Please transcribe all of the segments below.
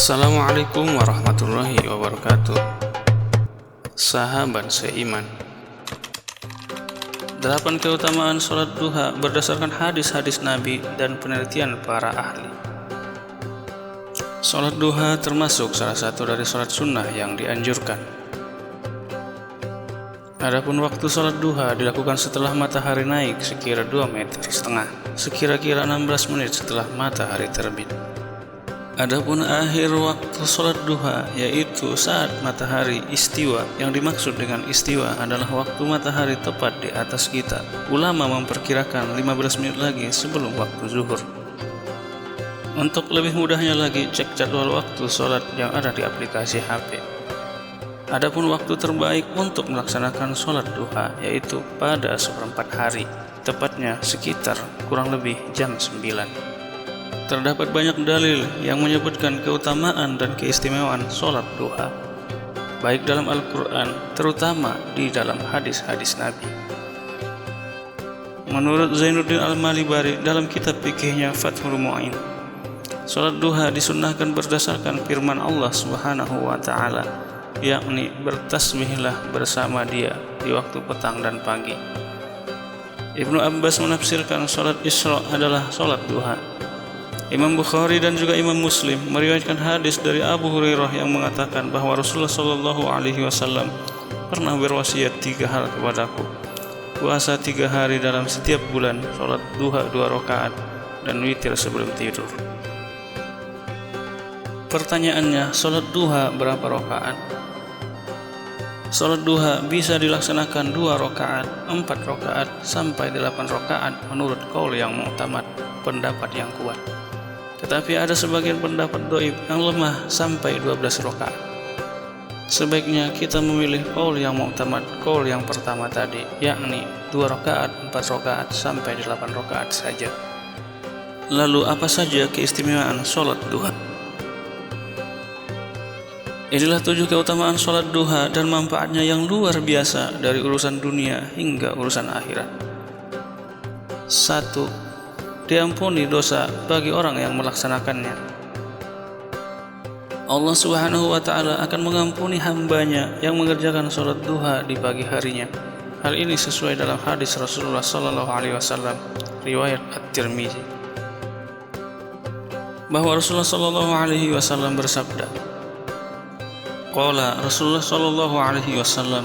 Assalamualaikum warahmatullahi wabarakatuh. Sahabat seiman, 8 keutamaan sholat duha berdasarkan hadis-hadis Nabi dan penelitian para ahli. Sholat duha termasuk salah satu dari sholat sunnah yang dianjurkan. Adapun waktu sholat duha dilakukan setelah matahari naik sekira 2,5 meter, sekira-kira 16 menit setelah matahari terbit. Adapun akhir waktu sholat duha yaitu saat matahari istiwa. Yang dimaksud dengan istiwa adalah waktu matahari tepat di atas kita. Ulama memperkirakan 15 menit lagi sebelum waktu zuhur. Untuk lebih mudahnya lagi, cek jadwal waktu sholat yang ada di aplikasi HP. Adapun waktu terbaik untuk melaksanakan sholat duha yaitu pada seperempat hari, tepatnya sekitar kurang lebih jam 9. Terdapat banyak dalil yang menyebutkan keutamaan dan keistimewaan sholat duha, baik dalam Al-Quran, terutama di dalam hadis-hadis Nabi. Menurut Zainuddin Al-Malibari dalam kitab fikihnya Fathul Mu'in, sholat duha disunnahkan berdasarkan firman Allah Subhanahu wa Ta'ala, yakni bertasbihlah bersama Dia di waktu petang dan pagi. Ibnu Abbas menafsirkan sholat Isra adalah sholat duha. Imam Bukhari dan juga Imam Muslim meriwayatkan hadis dari Abu Hurairah yang mengatakan bahwa Rasulullah Shallallahu Alaihi Wasallam pernah berwasiat 3 hal kepadaku: puasa 3 hari dalam setiap bulan, sholat duha 2 rakaat, dan witir sebelum tidur. Pertanyaannya, sholat duha berapa rakaat? Sholat duha bisa dilaksanakan 2 rakaat, 4 rakaat, sampai 8 rakaat menurut qaul yang mu'tamad, pendapat yang kuat. Tetapi ada sebagian pendapat dhaif yang lemah sampai 12 rakaat. Sebaiknya kita memilih qaul yang mu'tamad, qaul yang pertama tadi, yakni 2 rakaat, 4 rakaat, sampai 8 rakaat saja. Lalu apa saja keistimewaan sholat duha? Inilah 7 keutamaan sholat duha dan manfaatnya yang luar biasa dari urusan dunia hingga urusan akhirat. 1. Diampuni dosa bagi orang yang melaksanakannya. Allah Subhanahu wa Ta'ala akan mengampuni hambanya yang mengerjakan sholat duha di pagi harinya. Hal ini sesuai dalam hadis Rasulullah Sallallahu Alaihi Wasallam riwayat At-Tirmizi, bahwa Rasulullah Sallallahu Alaihi Wasallam bersabda, qala Rasulullah Sallallahu Alaihi Wasallam,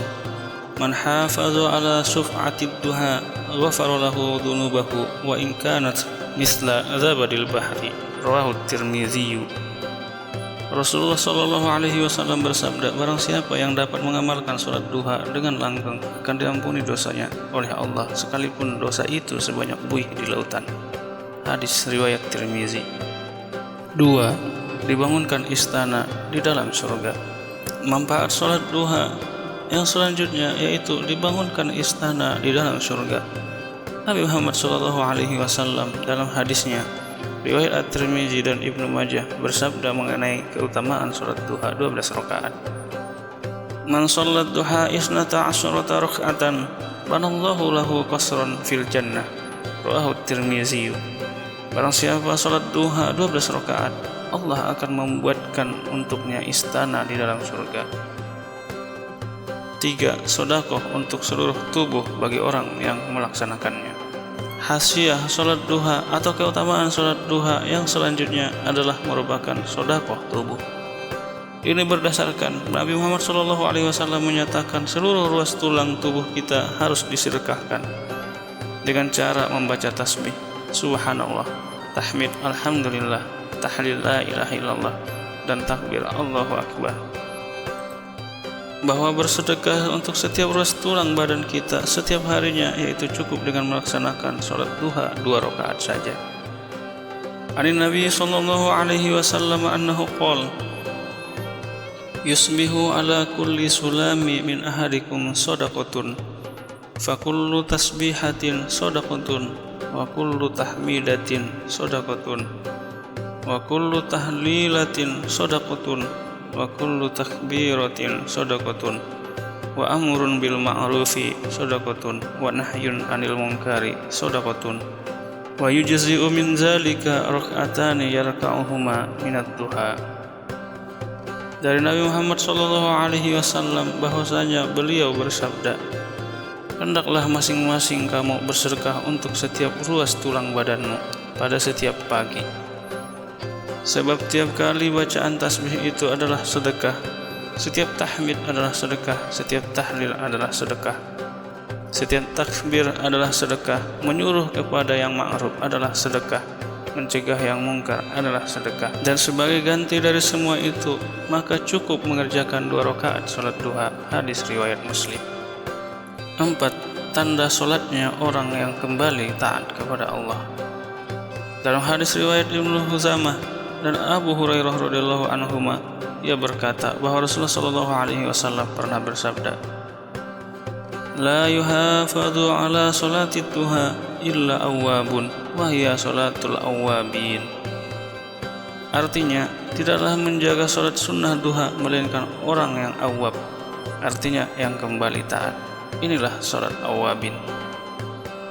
man hafaza ala syuf'atid duha ghafara lahu dhunubahu wa in kanat misla zabadil bahri, rawahu Tirmizi. Rasulullah Shallallahu Alaihi Wasallam bersabda, barang siapa yang dapat mengamalkan sholat duha dengan langgeng akan diampuni dosanya oleh Allah sekalipun dosa itu sebanyak buih di lautan. Hadis riwayat Tirmizi. 2. Dibangunkan istana di dalam surga. Manfaat sholat duha yang selanjutnya yaitu dibangunkan istana di dalam surga. Nabi Muhammad Shallallahu Alaihi Wasallam dalam hadisnya riwayat At-Tirmizi dan Ibnu Majah bersabda mengenai keutamaan sholat duha 12 rakaat. Man sholat duha isnata asyrata raka'atan banallahu lahu qasran fil jannah, rawahu Tirmizi. Barang siapa sholat duha 12 rakaat, Allah akan membuatkan untuknya istana di dalam surga. 3. Sedekah untuk seluruh tubuh bagi orang yang melaksanakannya. Hasiah sholat duha atau keutamaan sholat duha yang selanjutnya adalah merupakan sedekah tubuh. Ini berdasarkan Nabi Muhammad SAW menyatakan seluruh ruas tulang tubuh kita harus disedekahkan dengan cara membaca tasbih, subhanallah, tahmid, alhamdulillah, tahlil la ilaha illallah, dan takbir Allahu akbar. Bahwa bersedekah untuk setiap ruas tulang badan kita setiap harinya yaitu cukup dengan melaksanakan sholat duha 2 rakaat saja. Ani Nabi sallallahu alaihi wasallam annahu qala, yusbihu ala kulli sulami min ahadikum shadaqatun, fa kullu tasbihatin shadaqatun, wa kullu tahmidatin shadaqatun, wa kullu tahlilatin shadaqatun, wa kullu takbiratin shadaqatun, wa amrun bil ma'rufi shadaqatun, wa nahyun 'anil munkari shadaqatun, wa yujzi'u min zalika rak'atani yarka'uhuma minad duha. Dari Nabi Muhammad SAW bahwasanya beliau bersabda, "Hendaklah masing-masing kamu bersedekah untuk setiap ruas tulang badanmu pada setiap pagi. Sebab tiap kali bacaan tasbih itu adalah sedekah, setiap tahmid adalah sedekah, setiap tahlil adalah sedekah, setiap takbir adalah sedekah, menyuruh kepada yang ma'ruf adalah sedekah, mencegah yang mungkar adalah sedekah. Dan sebagai ganti dari semua itu, maka cukup mengerjakan 2 rakaat salat duha." Hadis riwayat Muslim. 4. Tanda solatnya orang yang kembali taat kepada Allah. Dalam hadis riwayat Ibnu Huzamah dan Abu Hurairah radhiyallahu anhuma, ia berkata bahwa Rasulullah SAW pernah bersabda, "La yuhafadhu ala salati duha illa awwabun wa hiya salatul awwabin." Artinya, tidaklah menjaga salat sunnah duha melainkan orang yang awwab, artinya yang kembali taat. Inilah salat awwabin.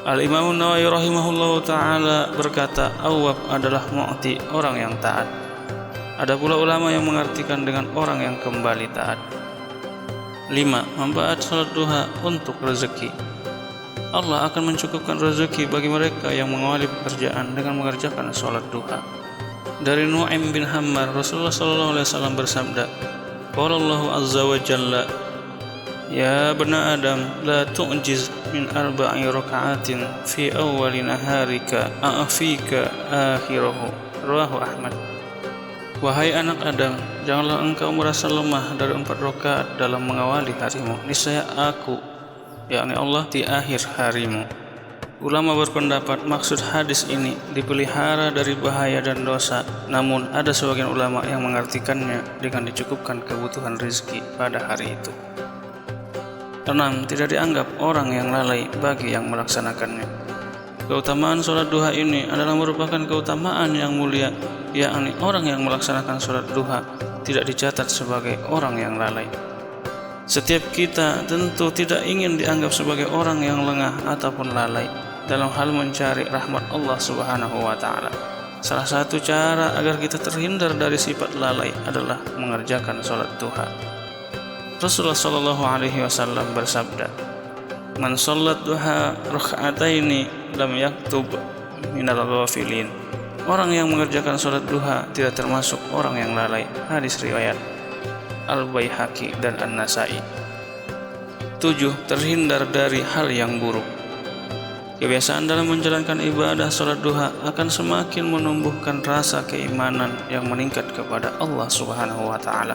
Al-Imam Nawawi rahimahullahu ta'ala berkata, awwab adalah mu'ti, orang yang taat. Ada pula ulama yang mengartikan dengan orang yang kembali taat. 5. Manfaat salat duha untuk rezeki. Allah akan mencukupkan rezeki bagi mereka yang mengawali pekerjaan dengan mengerjakan salat duha. Dari Nu'aim bin Hammar, Rasulullah SAW bersabda, qala Allahu azza wa jalla, "Ya bani Adam, la tu'jiz min 4 raka'atin fi awwali naharika a'afika akhirahu." Rawahu Ahmad. Wahai anak Adam, janganlah engkau merasa lemah dari 4 rakaat dalam mengawali harimu. Niscaya aku, yakni Allah, di akhir harimu. Ulama berpendapat maksud hadis ini dipelihara dari bahaya dan dosa. Namun ada sebagian ulama yang mengartikannya dengan dicukupkan kebutuhan rezeki pada hari itu. 6. Tidak dianggap orang yang lalai bagi yang melaksanakannya. Keutamaan sholat duha ini adalah merupakan keutamaan yang mulia, yakni orang yang melaksanakan sholat duha tidak dicatat sebagai orang yang lalai. Setiap kita tentu tidak ingin dianggap sebagai orang yang lengah ataupun lalai dalam hal mencari rahmat Allah Subhanahu wa Ta'ala. Salah satu cara agar kita terhindar dari sifat lalai adalah mengerjakan sholat duha. Rasulullah SAW bersabda, "Man sholat duha raka'ataini lam yaktub minal ghafilin." Orang yang mengerjakan sholat duha tidak termasuk orang yang lalai. Hadis riwayat Al-Baihaqi dan An-Nasai. 7. Terhindar dari hal yang buruk. Kebiasaan dalam menjalankan ibadah sholat duha akan semakin menumbuhkan rasa keimanan yang meningkat kepada Allah Subhanahu wa Ta'ala.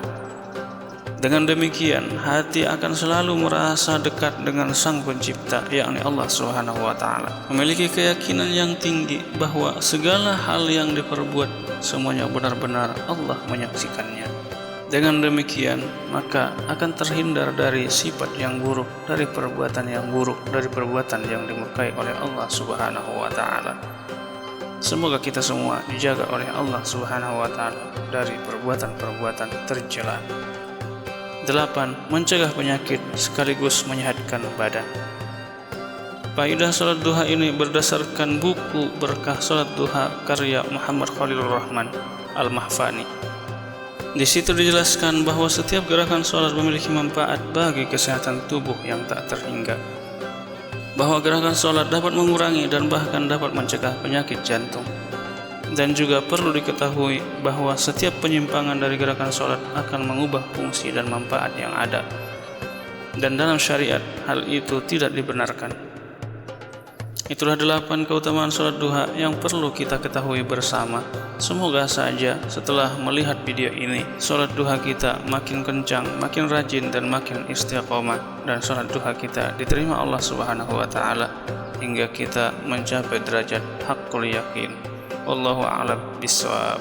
Dengan demikian, hati akan selalu merasa dekat dengan Sang Pencipta, yakni Allah Subhanahu wa Ta'ala. Memiliki keyakinan yang tinggi bahwa segala hal yang diperbuat semuanya benar-benar Allah menyaksikannya. Dengan demikian, maka akan terhindar dari sifat yang buruk, dari perbuatan yang buruk, dari perbuatan yang dimurkai oleh Allah Subhanahu wa Ta'ala. Semoga kita semua dijaga oleh Allah Subhanahu wa Ta'ala dari perbuatan-perbuatan tercela. 8. Mencegah penyakit sekaligus menyehatkan badan. Faedah salat duha ini berdasarkan buku Berkah Salat Duha karya Muhammad Khalilur Rahman Al-Mahfani. Di situ dijelaskan bahwa setiap gerakan salat memiliki manfaat bagi kesehatan tubuh yang tak terhingga. Bahwa gerakan salat dapat mengurangi dan bahkan dapat mencegah penyakit jantung. Dan juga perlu diketahui bahwa setiap penyimpangan dari gerakan sholat akan mengubah fungsi dan manfaat yang ada. Dan dalam syariat, hal itu tidak dibenarkan. Itulah 8 keutamaan sholat duha yang perlu kita ketahui bersama. Semoga saja setelah melihat video ini, sholat duha kita makin kencang, makin rajin, dan makin istiqomah. Dan sholat duha kita diterima Allah Subhanahu wa Ta'ala hingga kita mencapai derajat haqqul yakin. Wallahu a'lam bishawab.